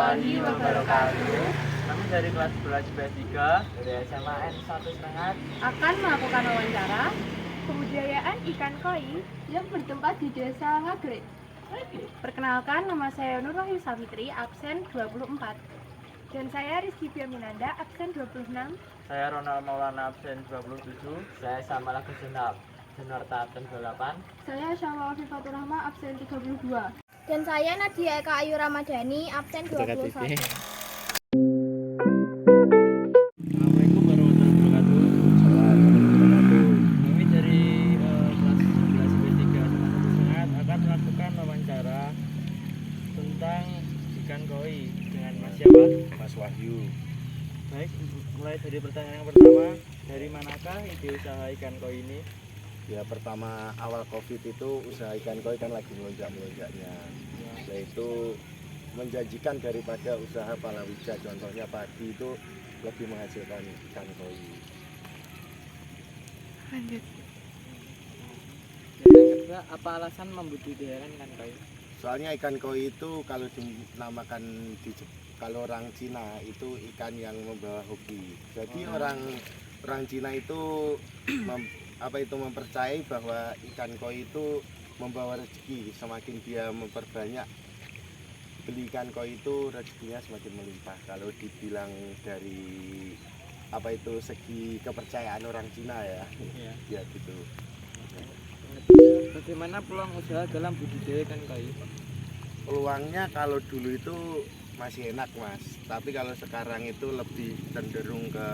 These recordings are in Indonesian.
warahmatullahi wabarakatuh. Kami dari kelas 11 B3 dari SMA N 1 Serengat Akan melakukan wawancara Kebudayaan ikan koi yang bertempat di Desa Ngagrek. Perkenalkan, nama saya Nur Wahyu Safitri, absen 24. Dan saya Rizky Biaminanda, absen 26. Saya Ronald Maulana absen 27. Saya Samala Genap Jenarta absen 28. Saya Syamala Fifatur Rahma, absen 32. Dan saya Nadia Eka Ayu Ramadhani, absen 21. Assalamualaikum warahmatullahi wabarakatuh. Kami dari kelas 11 B3 SMA 1 Serengat akan melakukan wawancara tentang ikan koi dengan Mas siapa? Mas Wahyu. Baik, mulai dari pertanyaan yang pertama, dari manakah ide usaha ikan koi ini? Ya pertama awal Covid itu usaha ikan koi kan lagi melonjak-melonjaknya. Yaitu menjanjikan daripada usaha palawija, contohnya padi itu lebih menghasilkan ikan koi. Lanjut. Yang kedua, apa alasan membudidayakan ikan koi? Soalnya ikan koi itu kalau dinamakan kalau orang Cina itu ikan yang membawa hoki. Jadi orang Cina itu mempercayai bahwa ikan koi itu membawa rezeki. Semakin dia memperbanyak beli ikan koi itu rezekinya semakin melimpah. Kalau dibilang dari segi kepercayaan orang Cina ya, ya gitu. Bagaimana peluang usaha dalam budidaya ikan koi? Peluangnya kalau dulu itu masih enak Mas, tapi kalau sekarang itu lebih cenderung ke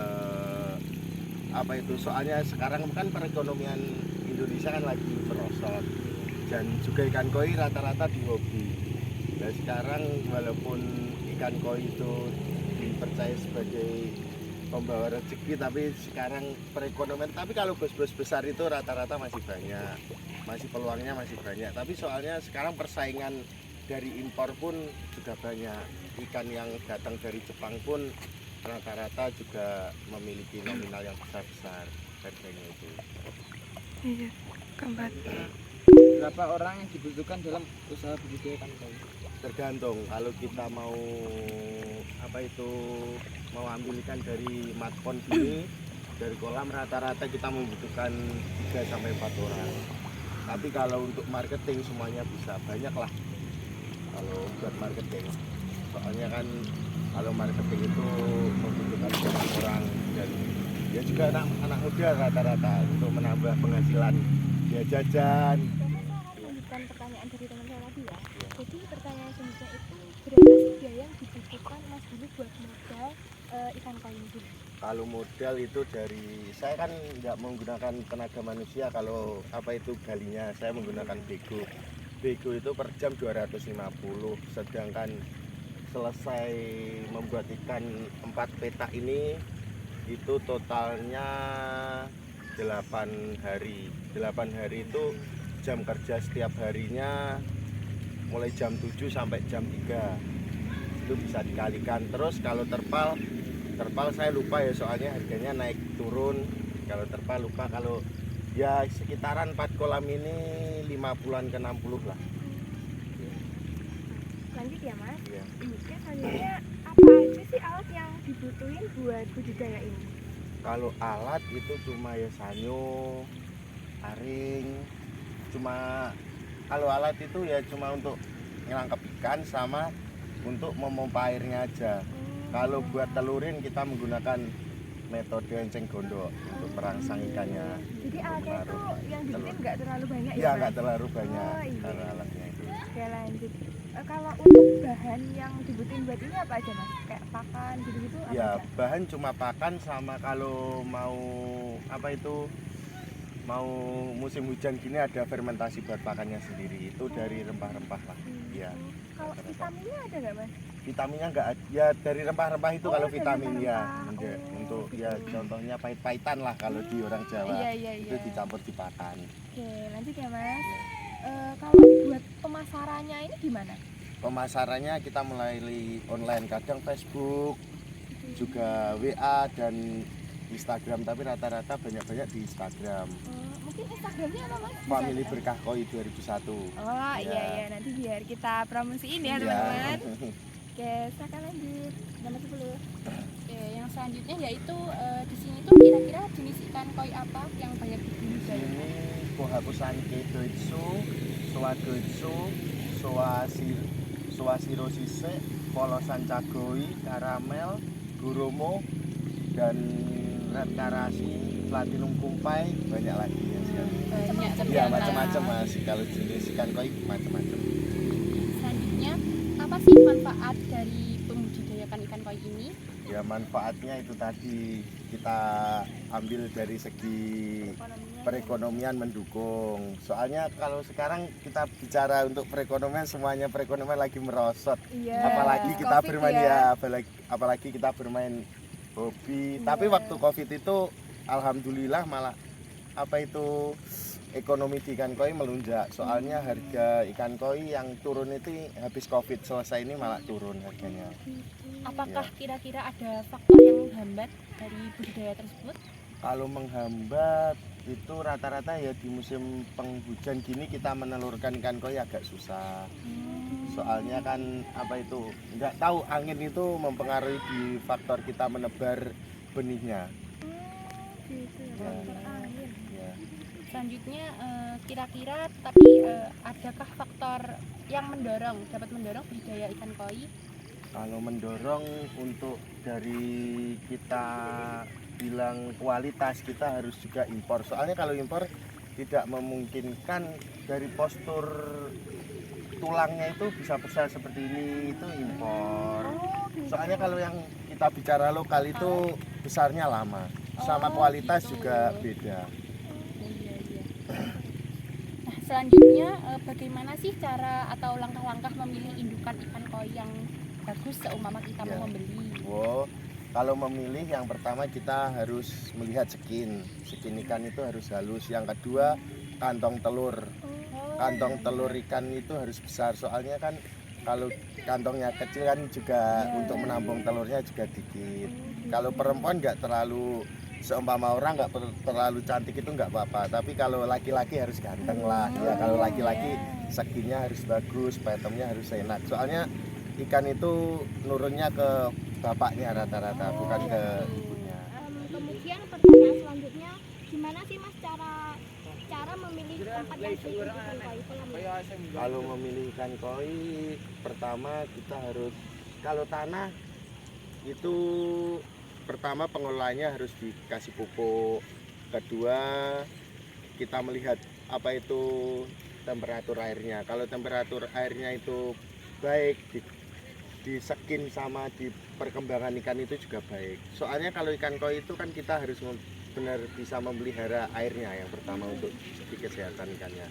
soalnya sekarang kan perekonomian Indonesia kan lagi merosot dan juga ikan koi rata-rata di hobi. Dan sekarang walaupun ikan koi itu dipercaya sebagai pembawa rezeki, tapi sekarang perekonomian, tapi kalau bos-bos besar itu rata-rata masih banyak, masih peluangnya masih banyak. Tapi soalnya sekarang persaingan dari impor pun juga banyak. Ikan yang datang dari Jepang pun rata-rata juga memiliki nominal yang besar-besar harganya itu. Iya, keempat. Berapa orang yang dibutuhkan dalam usaha budidaya ikan koi? Tergantung, kalau kita mau mau ambil ikan dari matpon gini, dari kolam rata-rata kita membutuhkan 3 sampai 4 orang. Tapi kalau untuk marketing semuanya bisa, banyak lah kalau buat marketing. Soalnya kan kalau marketing itu membutuhkan banyak orang dan ya juga anak muda rata-rata untuk menambah penghasilan, ya jajan. Lanjutkan pertanyaan dari teman saya lagi ya. Jadi pertanyaan selanjutnya itu berapa sih biaya yang dibutuhkan Mas dulu buat modal ikan koi ini? Kalau modal itu dari saya kan nggak menggunakan tenaga manusia, kalau galinya saya menggunakan bego. Bego itu per jam 250, sedangkan selesai membuat ikan 4 petak ini itu totalnya 8 hari. 8 hari itu jam kerja setiap harinya mulai jam 7 sampai jam 3. Itu bisa dikalikan. Terus kalau terpal saya lupa ya, soalnya harganya naik turun. Kalau terpal lupa, kalau ya sekitaran 4 kolam ini 50-an ke 60 lah. Lanjut ya Mas. Ya. Selanjutnya apa aja sih alat yang dibutuhin buat budidaya ini? Kalau alat itu cuma ya sanyo, aring, kalau alat itu ya cuma untuk ngelangkap ikan sama untuk memompa airnya aja. Kalau buat telurin kita menggunakan metode enceng gondok untuk merangsang ikannya. Jadi alatnya itu yang dibutuhin nggak terlalu banyak Ya ya nggak Mas? terlalu banyak Oh, iya. kalau alatnya itu. Oke lanjut. Kalau untuk bahan yang dibutuhin buat ini apa aja Mas? Kayak pakan gitu-gitu apa Ya aja? bahan cuma pakan, sama kalau mau mau musim hujan gini ada fermentasi buat pakannya sendiri, itu dari rempah-rempah lah. Ya. Kalau vitaminnya ada nggak Mas? Vitaminnya nggak ya dari rempah-rempah itu. Kalau dari vitamin ya rempah-rempah. untuk gitu. ya contohnya pahit-pahitan lah kalau di orang Jawa. Iya. Itu dicampur di pakan. Oke lanjut ya Mas. Kalau buat pemasarannya ini gimana? Pemasarannya kita melalui online, kadang Facebook, juga WA dan Instagram, tapi rata-rata banyak-banyak di Instagram. Mungkin Instagramnya apa Mas? Bisa Family nggak? Berkah Koi 2001. Oh Ya. iya nanti biar kita promosiin ya Ya. teman-teman. Oke, silakan lanjut. Nomor 10. Oke, yang selanjutnya yaitu di sini tuh kira-kira jenis ikan koi apa yang banyak Di dibudidayakan? sini Kohakusanke Doitsu, Soa Doitsu, Soa Shirosise, Polosan Chagoi, Karamel, Guromo, dan Red Karashi, Platinum Kumpai, banyak lagi ya sih. Banyak Ya ternyata. macam-macam Mas, kalau jenis ikan koi macam-macam. Selanjutnya, apa sih manfaat dari pembudidayakan ikan koi ini? Ya manfaatnya itu tadi kita ambil dari segi perekonomian mendukung. Soalnya kalau sekarang kita bicara untuk perekonomian, semuanya perekonomian lagi merosot. Iya. Apalagi habis kita Covid bermain ya. ya, apalagi kita bermain hobi. Tapi waktu Covid itu alhamdulillah malah apa itu ekonomi di ikan koi melunjak. Soalnya harga ikan koi yang turun itu habis Covid selesai ini malah turun harganya. Apakah kira-kira ada faktor yang menghambat dari budidaya tersebut? Kalau menghambat itu rata-rata ya di musim penghujan gini kita menelurkan ikan koi agak susah. Soalnya kan apa itu nggak tahu angin itu mempengaruhi di faktor kita menebar benihnya. Gitu ya. Ya. Faktor angin. Ya. Selanjutnya kira-kira tapi adakah faktor yang dapat mendorong budidaya ikan koi? Kalau mendorong untuk dari kita bilang kualitas kita harus juga impor. Soalnya kalau impor tidak memungkinkan dari postur tulangnya itu bisa besar seperti ini itu impor. Soalnya kalau yang kita bicara lokal itu besarnya lama, sama kualitas gitu. juga beda. Iya, iya. Nah, selanjutnya bagaimana sih cara atau langkah-langkah memilih indukan ikan koi yang bagus seumpama kita Ya. mau membeli? Wow, kalau memilih yang pertama kita harus melihat skin ikan itu harus halus. Yang kedua kantong telur. Kantong telur ikan itu harus besar, soalnya kan kalau kantongnya kecil kan juga untuk menampung telurnya juga dikit. Kalau perempuan nggak terlalu seumpama orang nggak terlalu cantik itu nggak apa-apa, tapi kalau laki-laki harus ganteng lah ya. Kalau laki-laki skinnya harus bagus, patemnya harus enak, soalnya ikan itu nurunnya ke bapaknya rata-rata, bukan ke ibunya. Kemudian pertanyaan selanjutnya, gimana sih Mas cara memilih tempat yang baik untuk ikan koi kolam ini? Kalau memilih ikan koi, pertama kita harus, kalau tanah itu pertama pengelolaannya harus dikasih pupuk. Kedua kita melihat apa itu temperatur airnya. Kalau temperatur airnya itu baik, di skin sama di perkembangan ikan itu juga baik. Soalnya kalau ikan koi itu kan kita harus benar bisa memelihara airnya yang pertama untuk segi kesehatan ikannya.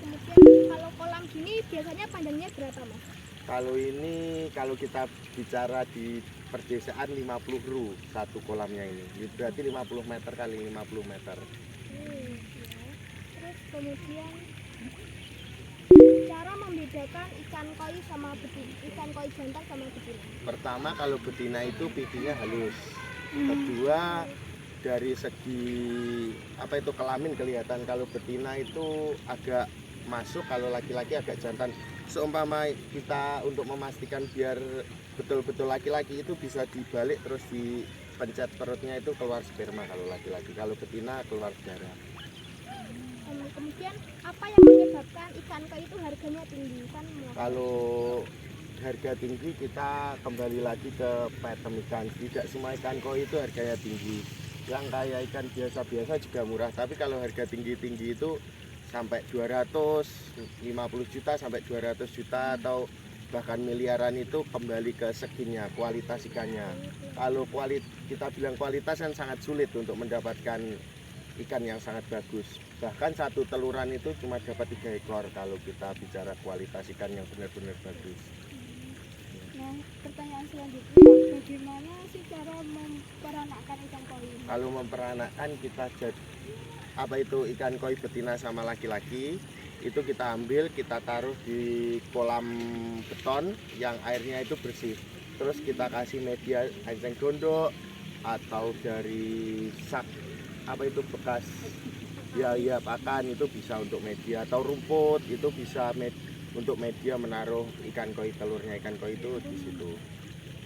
Kemudian kalau kolam gini biasanya panjangnya berapa Mas? Kalau ini kalau kita bicara di perdesaan 50 ru satu kolamnya ini. Berarti 50 meter kali 50 meter. Ya. Terus kemudian cara membedakan ikan koi sama betina, ikan koi jantan sama betina. Pertama kalau betina itu pipinya halus. Kedua dari segi apa itu kelamin kelihatan, kalau betina itu agak masuk, kalau laki-laki agak jantan. Seumpama kita untuk memastikan biar betul-betul laki-laki itu bisa dibalik terus dipencet perutnya itu keluar sperma kalau laki-laki, kalau betina keluar darah. Kemudian apa yang menyebabkan ikan koi itu harganya tinggi kan? Kalau harga tinggi kita kembali lagi ke patem ikan. Tidak semua ikan koi itu harganya tinggi. Yang kayak ikan biasa-biasa juga murah. Tapi kalau harga tinggi-tinggi itu sampai 250 juta sampai 200 juta atau bahkan miliaran, itu kembali ke seginya, kualitas ikannya. Kalau kita bilang kualitas kan sangat sulit untuk mendapatkan ikan yang sangat bagus. Bahkan satu teluran itu cuma dapat 3 ekor kalau kita bicara kualitas ikan yang benar-benar bagus. Nah, pertanyaan selanjutnya, bagaimana sih cara memperanakkan ikan koi ini? Kalau memperanakkan kita apa itu ikan koi betina sama laki-laki itu kita ambil, kita taruh di kolam beton yang airnya itu bersih. Terus kita kasih media enceng gondok atau dari sak apa itu bekas ya pakan, itu bisa untuk media, atau rumput itu bisa untuk media menaruh ikan koi, telurnya ikan koi itu di situ.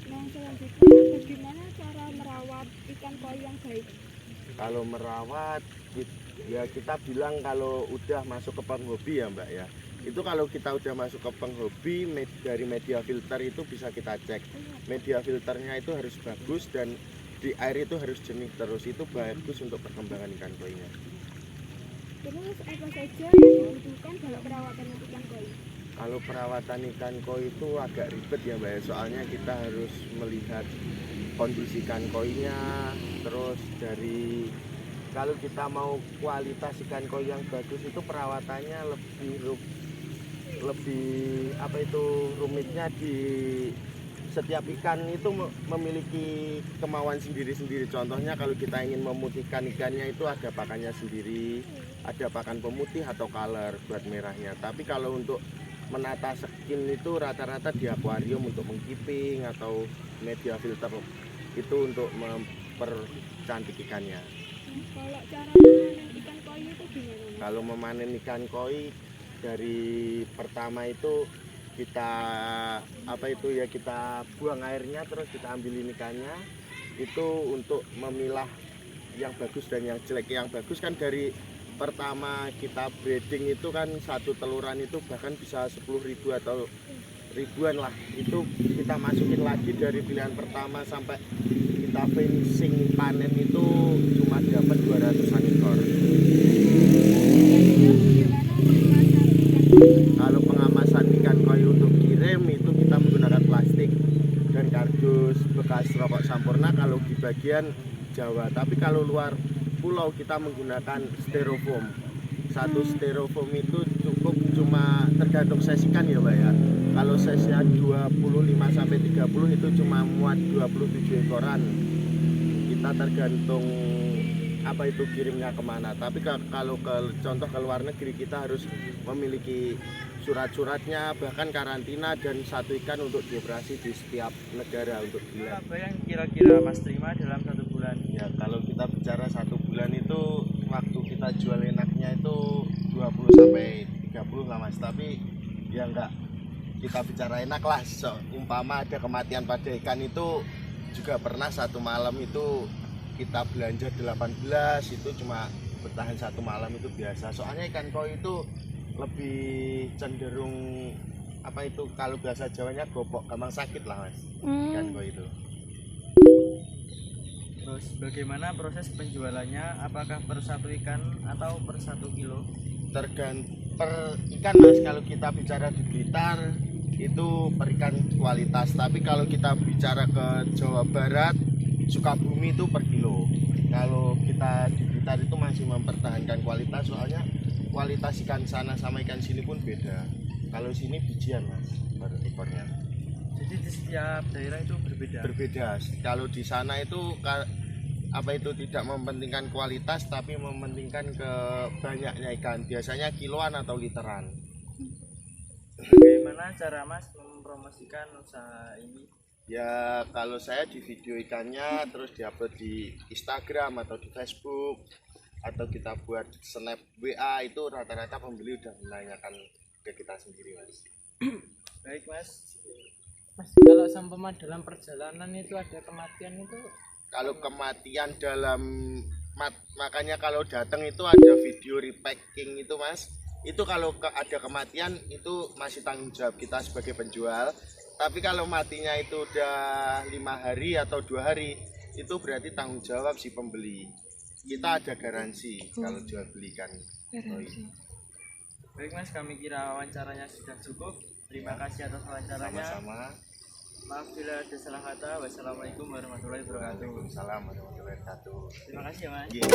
Nah, selanjutnya bagaimana cara merawat ikan koi yang baik? Kalau merawat ya kita bilang kalau udah masuk ke penghobi ya Mbak ya, itu kalau kita udah masuk ke penghobi dari media filter itu bisa kita cek media filternya itu harus bagus dan di air itu harus jernih terus, itu bagus untuk perkembangan ikan koinya. Terus apa saja yang dibutuhkan dalam perawatan untuk ikan koi? Kalau perawatan ikan koi itu agak ribet ya Mbak ya, soalnya kita harus melihat kondisi ikan koinya, terus dari kalau kita mau kualitas ikan koi yang bagus itu perawatannya lebih apa itu rumitnya. Di setiap ikan itu memiliki kemauan sendiri-sendiri. Contohnya kalau kita ingin memutihkan ikannya itu ada pakannya sendiri, ada pakan pemutih atau color buat merahnya. Tapi kalau untuk menata skin itu rata-rata di akuarium untuk mengkeeping atau media filter itu untuk mempercantik ikannya. Kalau cara memanen ikan koi itu gimana? Kalau memanen ikan koi dari pertama itu kita kita buang airnya, terus kita ambilin ikannya itu untuk memilah yang bagus dan yang jelek. Yang bagus kan dari pertama kita breeding itu kan satu teluran itu bahkan bisa 10.000 atau ribuan lah, itu kita masukin lagi dari pilihan pertama sampai kita finishing panen itu cuma dapat 200-an ekor. Kalau pengemasan ikan koi untuk kirim itu kita menggunakan plastik dan kardus bekas rokok Sampurna kalau di bagian Jawa. Tapi kalau luar pulau kita menggunakan styrofoam. Satu styrofoam itu cukup, cuma tergantung size ikan ya Mbak ya. Kalau size-nya 25 sampai 30 itu cuma muat 27 ekoran. Kita tergantung apa itu kirimnya kemana. Tapi kalau contoh ke luar negeri kita harus memiliki surat-suratnya, bahkan karantina dan satu ikan untuk dioperasi di setiap negara untuk bulan. Apa yang kira-kira Mas terima dalam 1 bulan? Ya kalau kita bicara 1 bulan itu waktu kita jual enaknya itu 20 sampai 30 lah Mas. Tapi ya enggak kita bicara enak lah, umpama ada kematian pada ikan itu juga pernah satu malam itu kita belanja 18 itu cuma bertahan satu malam itu biasa. Soalnya ikan koi itu lebih cenderung apa itu kalau bahasa Jawanya gopok, gampang sakit lah Mas. Ikan koi itu. Terus bagaimana proses penjualannya? Apakah per satu ikan atau per 1 kilo? Tergantung per ikan Mas. Kalau kita bicara di Blitar itu per ikan kualitas, tapi kalau kita bicara ke Jawa Barat, Sukabumi itu per kilo. Kalau kita di Blitar itu masih mempertahankan kualitas, soalnya kualitas ikan sana sama ikan sini pun beda. Kalau sini bijian Mas per ekornya. Jadi di setiap daerah itu berbeda. Berbeda. Kalau di sana itu apa itu tidak mementingkan kualitas tapi mementingkan ke banyaknya ikan, biasanya kiloan atau literan. Bagaimana cara Mas mempromosikan usaha ini? Ya kalau saya di video ikannya terus diupload di Instagram atau di Facebook atau kita buat snap WA, itu rata-rata pembeli udah menanyakan ke kita sendiri Mas. Baik Mas. Mas, kalau seumpama dalam perjalanan itu ada kematian itu? Kalau kematian makanya kalau datang itu ada video repacking itu Mas. Itu kalau ada kematian itu masih tanggung jawab kita sebagai penjual. Tapi kalau matinya itu udah 5 hari atau 2 hari itu berarti tanggung jawab si pembeli. Kita ada garansi kalau jual belikan. Baik Mas, kami kira wawancaranya sudah cukup. Terima kasih atas wawancaranya. Sama-sama. Maaf bila ada salah kata. Wassalamualaikum warahmatullahi wabarakatuh. Waalaikumsalam warahmatullahi wabarakatuh. Terima kasih ya Mas. Iya.